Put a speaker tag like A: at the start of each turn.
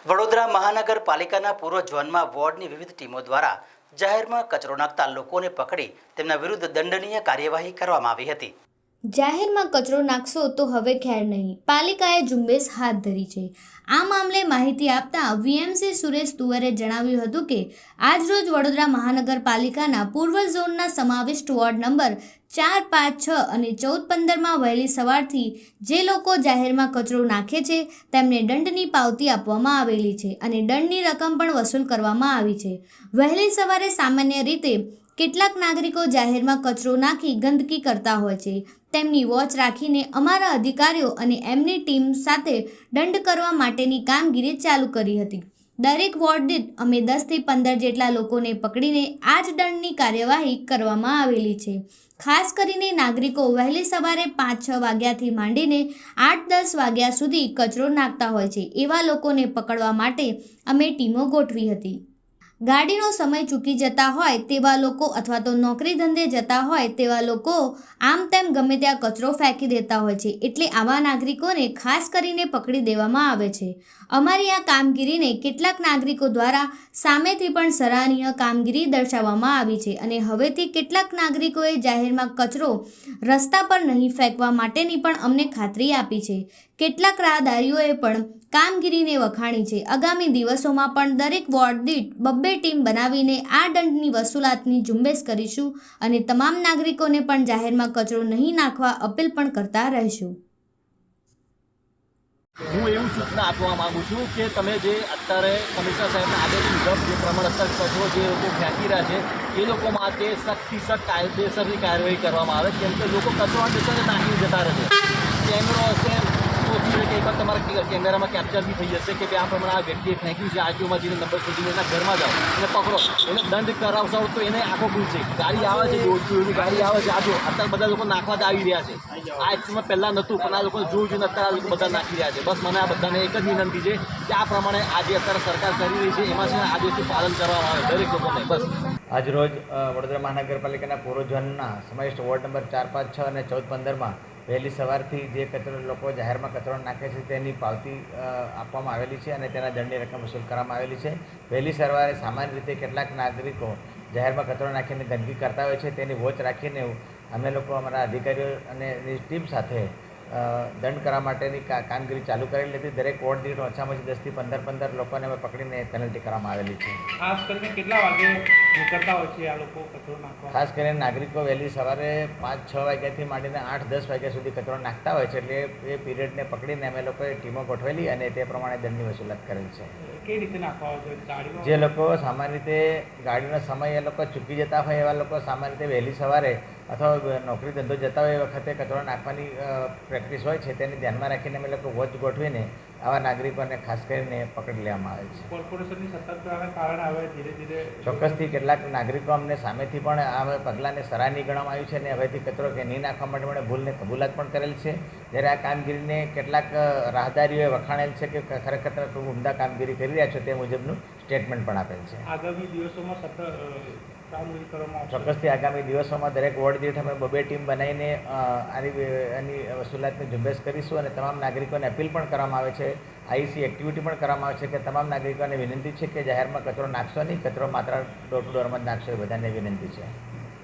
A: વડોદરા મહાનગરપાલિકાના પૂર્વ ઝોનમાં વોર્ડની વિવિધ ટીમો દ્વારા જાહેરમાં કચરો નાખતા લોકોને પકડી તેમના વિરુદ્ધ દંડનીય કાર્યવાહી કરવામાં આવી હતી।
B: જાહેરમાં કચરો નાખશો તો હવે ખેર નહીં, પાલિકાએ ઝુંબેશ હાથ ધરી છે। આ મામલે માહિતી આપતા વીએમસી સુરેશ તુવરે જણાવ્યું હતું કે આજરોજ વડોદરા મહાનગરપાલિકાના પૂર્વ ઝોનના સમાવિષ્ટ વોર્ડ નંબર 4, 5, 6 અને 14-15માં વહેલી સવારથી જે લોકો જાહેરમાં કચરો નાખે છે તેમને દંડની પાવતી આપવામાં આવેલી છે અને દંડની રકમ પણ વસૂલ કરવામાં આવી છે। વહેલી સવારે સામાન્ય રીતે કેટલાક નાગરિકો જાહેરમાં કચરો નાખી ગંદકી કરતા હોય છે। તેમની વોચ રાખીને અમારા અધિકારીઓ અને એમની ટીમ સાથે દંડ કરવા માટેની કામગીરી ચાલુ કરી હતી। દરેક વોર્ડ દીઠ અમે 10 થી 15 જેટલા લોકોને પકડીને આ જ દંડની કાર્યવાહી કરવામાં આવેલી છે। ખાસ કરીને નાગરિકો વહેલી સવારે 5-6 વાગ્યાથી માંડીને 8-10 વાગ્યા સુધી કચરો નાખતા હોય છે, એવા લોકોને પકડવા માટે અમે ટીમો ગોઠવી હતી। ગાડીનો સમય ચૂકી જતા હોય તેવા લોકો અથવા તો નોકરી ધંધે જતા હોય તેવા લોકો આમ તેમ ગમે ત્યાં કચરો ફેંકી દેતા હોય છે, એટલે આવા નાગરિકોને ખાસ કરીને પકડી દેવામાં આવે છે। અમારી આ કામગીરીને કેટલાક નાગરિકો દ્વારા સામેથી પણ સરાહનીય કામગીરી દર્શાવવામાં આવી છે અને હવેથી કેટલાક નાગરિકોએ જાહેરમાં કચરો રસ્તા પર નહીં ફેંકવા માટેની પણ અમને ખાતરી આપી છે। કેટલાક રાહદારીઓએ પણ કામગીરીને વખાણી છે। આગામી દિવસોમાં પણ દરેક વોર્ડ દીઠ 2 ટીમ બનાવીને આ દંડની વસૂલાતની ઝુંબેશ કરીશું અને તમામ નાગરિકોને પણ જાહેરમાં કચરો નહીં નાખવા અપીલ પણ કરતા રહીશું।
C: હું એવું સૂચના આપવા માગું છું કે તમે જે અત્યારે કમિશનર સાહેબના આદેશ મુજબ જે પ્રમાણે અત્યારે કચરો જે લોકો ફેંકી રહ્યા છે એ લોકો માટે સખ્તથી સખ્ત કાયદેસરની કાર્યવાહી કરવામાં આવે, કેમ કે લોકો કચરો અંડરસ્ટેન્ડ નાખીને જતા રહે છે। કેમેરો હશે તો કે એકવાર તમારા કેમેરામાં કેપ્ચર બી થઈ જશે કે આ પ્રમાણે આ વ્યક્તિએ ફેંક્યું છે, આરટીઓમાં જઈને નંબર શોધીને એના ઘરમાં જાઓ અને પકડો, એને દંડ કરાવશો તો એને આખો ખુલશે। ગાડી આવે છે, એની ગાડી આવે છે, આજો અત્યારે બધા લોકો નાખવા જ આવી રહ્યા છે। આ એકચ્યુઅલમાં પહેલાં નહોતું, પણ આ લોકો જોયું જોઈને અત્યારે આ લોકો બધા નાખી રહ્યા છે। બસ મને આ બધાને એક જ વિનંતી છે કે આ પ્રમાણે આજે અત્યારે સરકાર કરી રહી છે એમાં છે આદેશનું પાલન કરવામાં આવે દરેક લોકોને। બસ
D: આજરોજ વડોદરા મહાનગરપાલિકાના પૂર્વ ઝોનના સમાવિષ્ટ વોર્ડ નંબર 4, 5, 6 અને 14-15માં વહેલી સવારથી જે કચરો લોકો જાહેરમાં કચરો નાખે છે તેની પાવતી આપવામાં આવેલી છે અને તેના દંડની રકમ વસૂલ કરવામાં આવેલી છે। વહેલી સવારે સામાન્ય રીતે કેટલાક નાગરિકો જાહેરમાં કચરો નાખીને ગંદકી કરતા હોય છે, તેની વોચ રાખીને અમે લોકો અમારા અધિકારીઓ અને ટીમ સાથે દંડ કરવા માટેની કામગીરી ચાલુ કરેલી હતી। દરેક વોર્ડ દીઠ ઓછામાં ઓછી 10 થી 15 લોકોને અમે પકડીને પેનલ્ટી કરવામાં આવેલી છે।
E: ખાસ કરીને કેટલા વાગે નીકળતા હોય છે આ લોકો કચરો નાખવા?
D: ખાસ કરીને નાગરિકો વહેલી સવારે 5-6 વાગ્યાથી માંડીને 8-10 વાગ્યા સુધી કચરો નાખતા હોય છે, એટલે એ પીરિયડને પકડીને અમે લોકોએ ટીમો ગોઠવેલી અને તે પ્રમાણે દંડની વસૂલાત કરેલ છે।
E: કઈ રીતે નાખવા હોય છે?
D: જે લોકો સામાન્ય રીતે ગાડીનો સમય એ લોકો ચૂકી જતા હોય એવા લોકો સામાન્ય રીતે વહેલી સવારે અથવા નોકરી ધંધો જતા હોય એ વખતે કચરો નાખવાની પ્રેક્ટિસ હોય છે, તેને ધ્યાનમાં રાખીને અમે લોકો વોચ ગોઠવીને આવા નાગરિકોને ખાસ કરીને પકડી લેવામાં આવે છે।
E: કોર્પોરેશનની સતર્કતાના કારણે હવે ધીરે ધીરે
D: ચોક્કસથી કેટલાક નાગરિકો અમને સામેથી પણ આ પગલાંને સરાહનીય ગણવામાં આવ્યું છે અને હવેથી કચરો કે નહીં નાખવા માટે મને ભૂલને કબૂલાત પણ કરેલ છે। જ્યારે આ કામગીરીને કેટલાક રાહદારીઓએ વખાણેલ છે કે ખરેખર ખૂબ ઉમદા કામગીરી કરી રહ્યા છો તે મુજબનું સ્ટેટમેન્ટ પણ આપેલ છે।
E: આગામી દિવસોમાં સતત કામગીરી કરવામાં આવશે।
D: ચોક્કસથી આગામી દિવસોમાં દરેક વોર્ડ દીઠ અમે 2 ટીમ બનાવીને આની વસૂલાતની ઝુંબેશ કરીશું અને તમામ નાગરિકોને અપીલ પણ કરવામાં આવે છે, આઈસી એક્ટિવિટી પણ કરવામાં આવે છે કે તમામ નાગરિકોને વિનંતી છે કે જાહેરમાં કચરો નાખશો નહીં, કચરો માત્ર ડોર ટુ ડોરમાં જ નાખશો, એ બધાને વિનંતી છે।